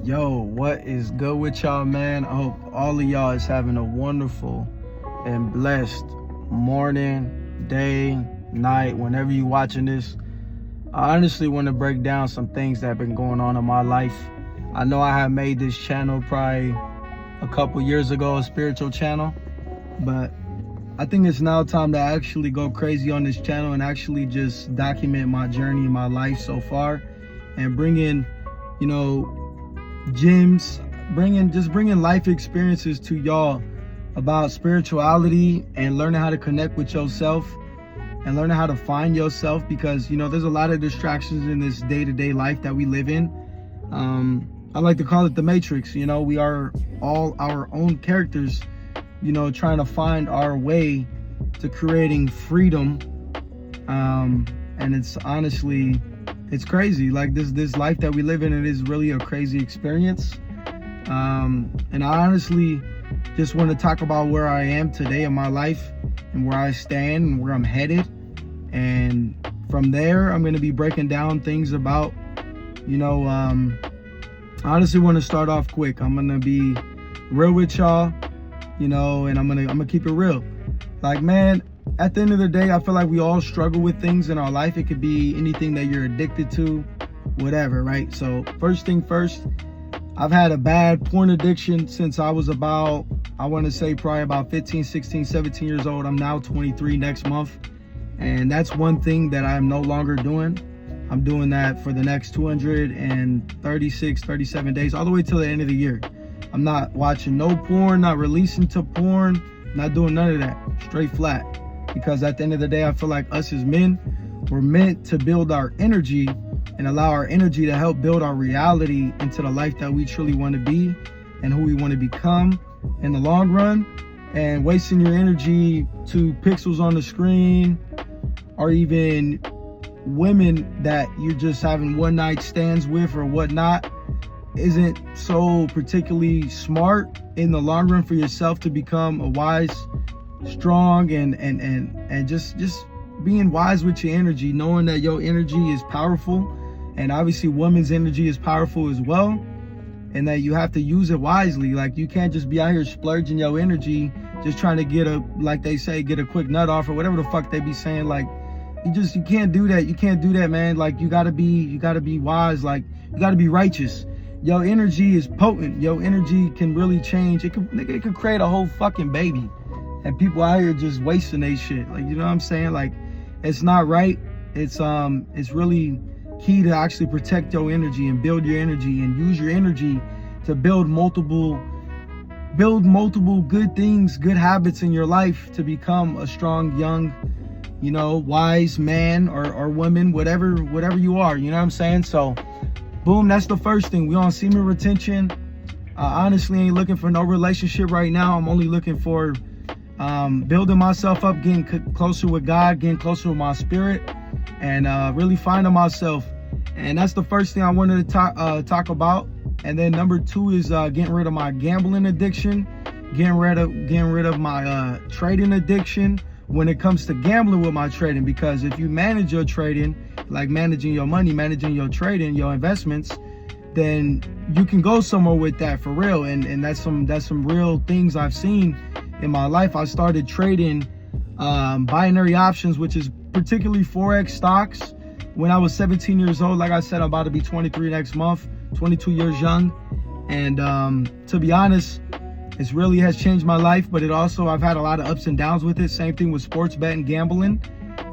Yo, what is good with y'all, man? I hope all of y'all is having a wonderful and blessed morning, day, night, whenever you watching this. I honestly want to break down some things that have been going on in my life. I know I have made this channel probably a couple years ago, a spiritual channel, but I think it's now time to actually go crazy on this channel and actually just document my journey, my life so far, and bring in, gems, bringing life experiences to y'all about spirituality and learning how to connect with yourself and learning how to find yourself, because there's a lot of distractions in this day-to-day life that we live in. I like to call it the Matrix. We are all our own characters, trying to find our way to creating freedom. And it's honestly, it's crazy. Like this life that we live in, it is really a crazy experience. And I honestly just want to talk about where I am today in my life and where I stand and where I'm headed. And from there, I'm going to be breaking down things about, I honestly want to start off quick. I'm going to be real with y'all, and I'm going to keep it real. Like, man, at the end of the day, I feel like we all struggle with things in our life. It could be anything that you're addicted to, whatever, right? So first thing first, I've had a bad porn addiction since I was about, I want to say probably about 15, 16, 17 years old. I'm now 23 next month. And that's one thing that I'm no longer doing. I'm doing that for the next 236, 37 days, all the way till the end of the year. I'm not watching no porn, not releasing to porn, not doing none of that, straight flat. Because at the end of the day, I feel like us as men, we're meant to build our energy and allow our energy to help build our reality into the life that we truly want to be and who we want to become in the long run. And wasting your energy to pixels on the screen, or even women that you're just having one night stands with or whatnot, isn't so particularly smart in the long run for yourself to become a wise, strong, and just being wise with your energy, knowing that your energy is powerful, and obviously women's energy is powerful as well, and that you have to use it wisely. Like, you can't just be out here splurging your energy just trying to get like they say, get a quick nut off or whatever the fuck they be saying. Like, you can't do that, man. Like, you gotta be wise. Like, you gotta be righteous. Your energy is potent. Your energy can really change. It could create a whole fucking baby. And people out here just wasting their shit. Like, you know what I'm saying? Like, it's not right. It's really key to actually protect your energy and build your energy and use your energy to build multiple good things, good habits in your life to become a strong, young, wise man or woman, whatever you are, you know what I'm saying? So boom, that's the first thing. We on semen retention. I honestly ain't looking for no relationship right now. I'm only looking for building myself up, getting closer with God, getting closer with my spirit, and really finding myself. And that's the first thing I wanted to talk about. And then number two is getting rid of my gambling addiction, getting rid of my trading addiction when it comes to gambling with my trading. Because if you manage your trading, like managing your money, managing your trading, your investments, then you can go somewhere with that for real. And that's some real things I've seen in my life. I started trading binary options, which is particularly Forex stocks, when I was 17 years old. Like I said, I'm about to be 23 next month, 22 years young. And to be honest, it really has changed my life, but I've had a lot of ups and downs with it. Same thing with sports betting, gambling.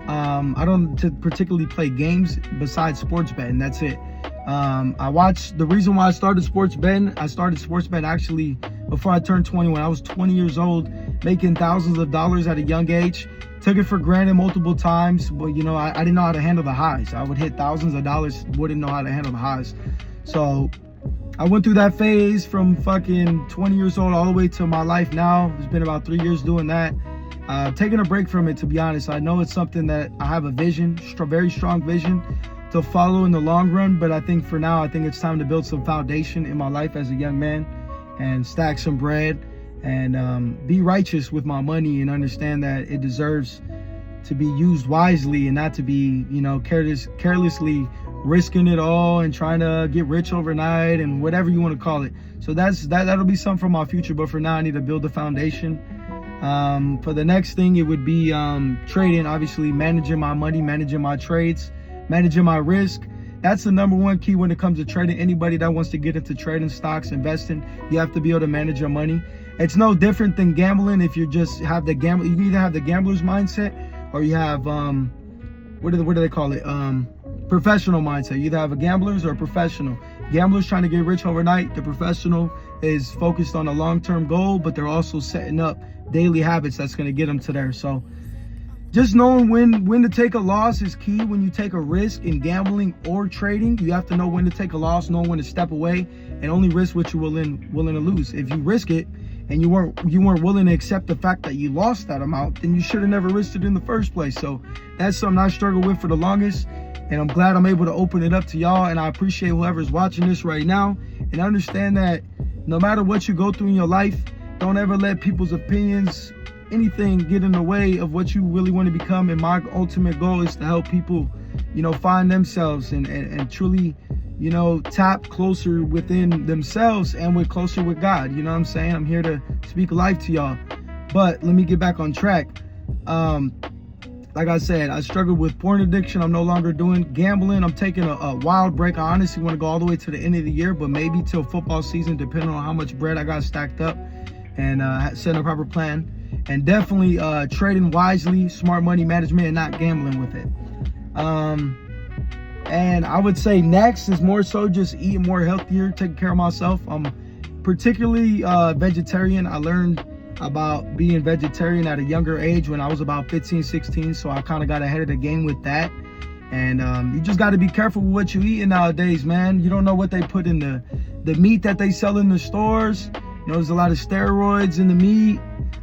I don't particularly play games besides sports betting. That's it. The reason why I started sports betting actually before I turned 21. I was 20 years old, making thousands of dollars at a young age. Took it for granted multiple times, but I didn't know how to handle the highs. I would hit thousands of dollars, wouldn't know how to handle the highs. So I went through that phase from fucking 20 years old all the way to my life now. It's been about 3 years doing that. Taking a break from it, to be honest. I know it's something that I have a vision, very strong vision to follow in the long run, but I think for now, it's time to build some foundation in my life as a young man and stack some bread and be righteous with my money and understand that it deserves to be used wisely and not to be, carelessly risking it all and trying to get rich overnight and whatever you want to call it. So that'll be something for my future. But for now, I need to build a foundation. For the next thing, it would be trading, obviously managing my money, managing my trades, managing my risk. That's the number one key when it comes to trading. Anybody that wants to get into trading, stocks, investing, you have to be able to manage your money. It's no different than gambling. If you just have the gamble, you either have the gambler's mindset or you have what do they call it? Professional mindset. You either have a gambler's or a professional. Gamblers trying to get rich overnight. The professional is focused on a long-term goal, but they're also setting up daily habits that's going to get them to there. So just knowing when to take a loss is key. When you take a risk in gambling or trading, you have to know when to take a loss, know when to step away, and only risk what you're willing to lose. If you risk it and you weren't willing to accept the fact that you lost that amount, then you should have never risked it in the first place. So that's something I struggled with for the longest, and I'm glad I'm able to open it up to y'all. And I appreciate whoever's watching this right now, and understand that no matter what you go through in your life, don't ever let people's opinions, anything, get in the way of what you really want to become. And my ultimate goal is to help people, find themselves and truly, tap closer within themselves and closer with God. You know what I'm saying? I'm here to speak life to y'all. But let me get back on track. Like I said, I struggled with porn addiction. I'm no longer doing gambling. I'm taking a wild break. I honestly want to go all the way to the end of the year, but maybe till football season, depending on how much bread I got stacked up, and set a proper plan. And definitely trading wisely, smart money management, and not gambling with it. And I would say next is more so just eating more healthier, taking care of myself. I'm particularly vegetarian. I learned about being vegetarian at a younger age when I was about 15, 16. So I kind of got ahead of the game with that. And you just got to be careful with what you eat nowadays, man. You don't know what they put in the meat that they sell in the stores. There's a lot of steroids in the meat.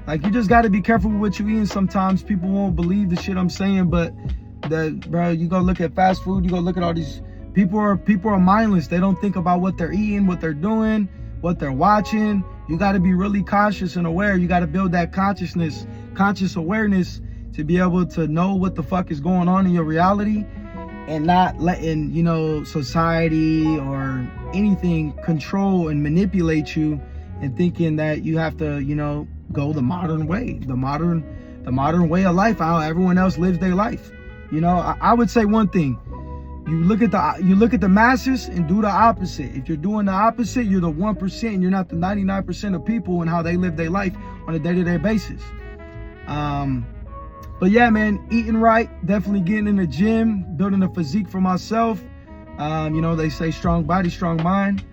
Like, you just got to be careful with what you eat. And sometimes people won't believe the shit I'm saying, but bro, you go look at fast food, you go look at all these people are mindless. They don't think about what they're eating, what they're doing, what they're watching. You got to be really cautious and aware. You got to build that conscious awareness to be able to know what the fuck is going on in your reality, and not letting, society or anything control and manipulate you, and thinking that you have to, go the modern way, the modern way of life, how everyone else lives their life. I would say one thing: you look at the masses and do the opposite. If you're doing the opposite, you're the 1%, and you're not the 99% of people and how they live their life on a day-to-day basis. But yeah, man, eating right, definitely getting in the gym, building a physique for myself. They say strong body, strong mind.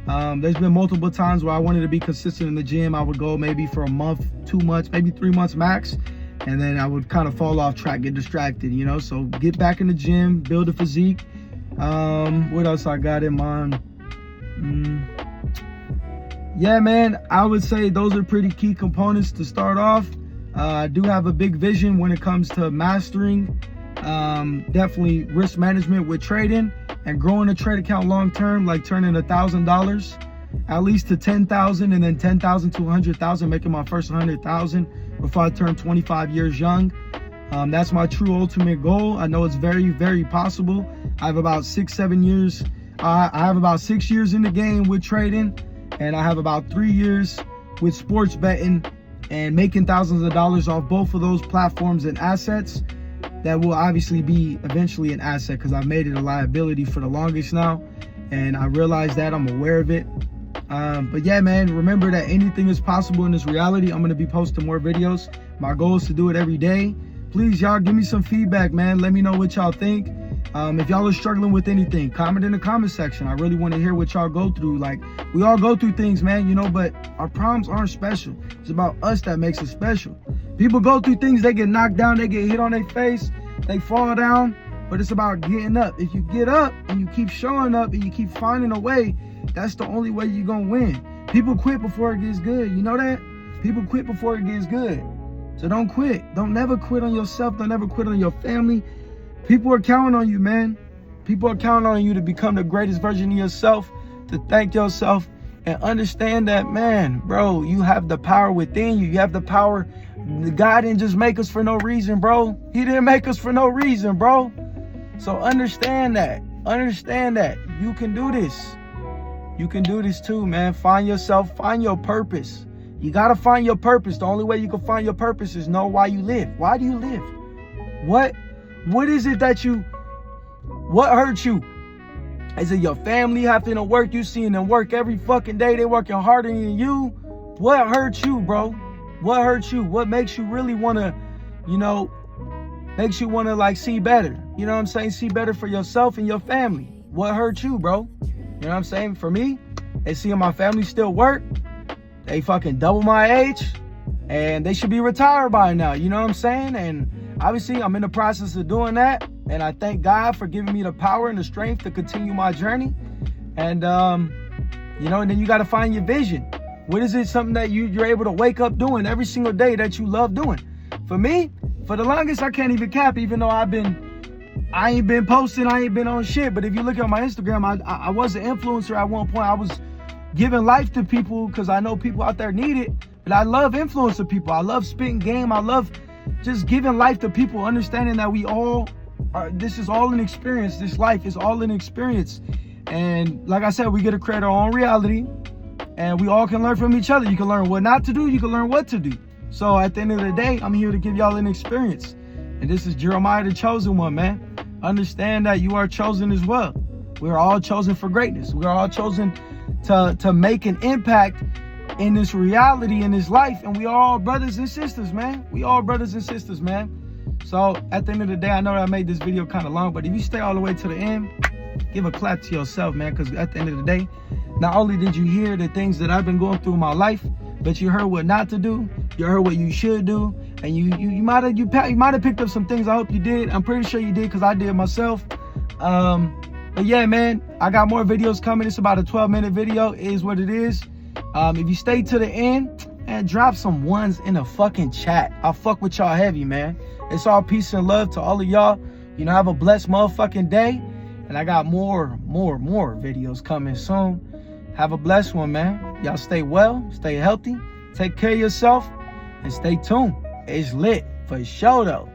There's been multiple times where I wanted to be consistent in the gym. I would go maybe for a month, 2 months, maybe 3 months max. And then I would kind of fall off track, get distracted, So get back in the gym, build a physique. What else I got in mind? Yeah, man, I would say those are pretty key components to start off. I do have a big vision when it comes to mastering, definitely risk management with trading and growing a trade account long term, like turning $1,000 at least to 10,000, and then 10,000 to 100,000, making my first 100,000 before I turn 25 years young. That's my true ultimate goal. I know it's very, very possible. I have about 6-7 years. I have about 6 years in the game with trading, and I have about 3 years with sports betting and making thousands of dollars off both of those platforms and assets that will obviously be eventually an asset, because I've made it a liability for the longest now, and I realize that. I'm aware of it. But yeah, man, remember that anything is possible in this reality. I'm going to be posting more videos. My goal is to do it every day. Please, y'all, give me some feedback, man. Let me know what y'all think. If y'all are struggling with anything, comment in the comment section. I really want to hear what y'all go through. Like, we all go through things, man, but our problems aren't special. It's about us that makes it special. People go through things, they get knocked down, they get hit on their face, they fall down, but it's about getting up. If you get up and you keep showing up and you keep finding a way, that's the only way you're gonna win. People quit before it gets good. You know that? People quit before it gets good. So don't quit. Don't never quit on yourself. Don't ever quit on your family. People are counting on you, man. People are counting on you to become the greatest version of yourself, to thank yourself, and understand that, man, bro, you have the power within you. You have the power. God didn't just make us for no reason, bro. He didn't make us for no reason, bro. So understand that. Understand that you can do this. You can do this too, man. Find yourself, find your purpose. You gotta find your purpose. The only way you can find your purpose is know why you live. Why do you live? What is it that what hurts you? Is it your family having to work? You seeing them work every fucking day. They working harder than you. What hurts you, bro? What hurts you? What makes you really wanna, makes you wanna like see better? You know what I'm saying? See better for yourself and your family. What hurts you, bro? You know what I'm saying? For me, they seeing my family still work. They fucking double my age, and they should be retired by now. You know what I'm saying? And obviously, I'm in the process of doing that. And I thank God for giving me the power and the strength to continue my journey. And, and then you got to find your vision. What is it, something that you're able to wake up doing every single day that you love doing? For me, for the longest, I can't even cap, even though I ain't been posting, I ain't been on shit. But if you look at my Instagram, I was an influencer at one point. I was giving life to people because I know people out there need it. But I love influencing people. I love spitting game. I love just giving life to people, understanding that we all this is all an experience. This life is all an experience. And like I said, we get to create our own reality, and we all can learn from each other. You can learn what not to do. You can learn what to do. So at the end of the day, I'm here to give y'all an experience. And this is Jeremiah, the chosen one, man. Understand that you are chosen as well. We're all chosen for greatness. We're all chosen to make an impact in this reality, in this life. And we are all brothers and sisters, man. We all brothers and sisters, man. So at the end of the day, I know that I made this video kind of long, but if you stay all the way to the end, give a clap to yourself, man. Because at the end of the day, not only did you hear the things that I've been going through in my life, but you heard what not to do. You heard what you should do. And you might have picked up some things. I hope you did. I'm pretty sure you did, because I did myself. But yeah, man, I got more videos coming. It's about a 12-minute video. It is what it is. If you stay to the end, and drop some ones in the fucking chat. I'll fuck with y'all heavy, man. It's all peace and love to all of y'all. Have a blessed motherfucking day. And I got more videos coming soon. Have a blessed one, man. Y'all stay well, stay healthy, take care of yourself, and stay tuned. It's lit for sure, though.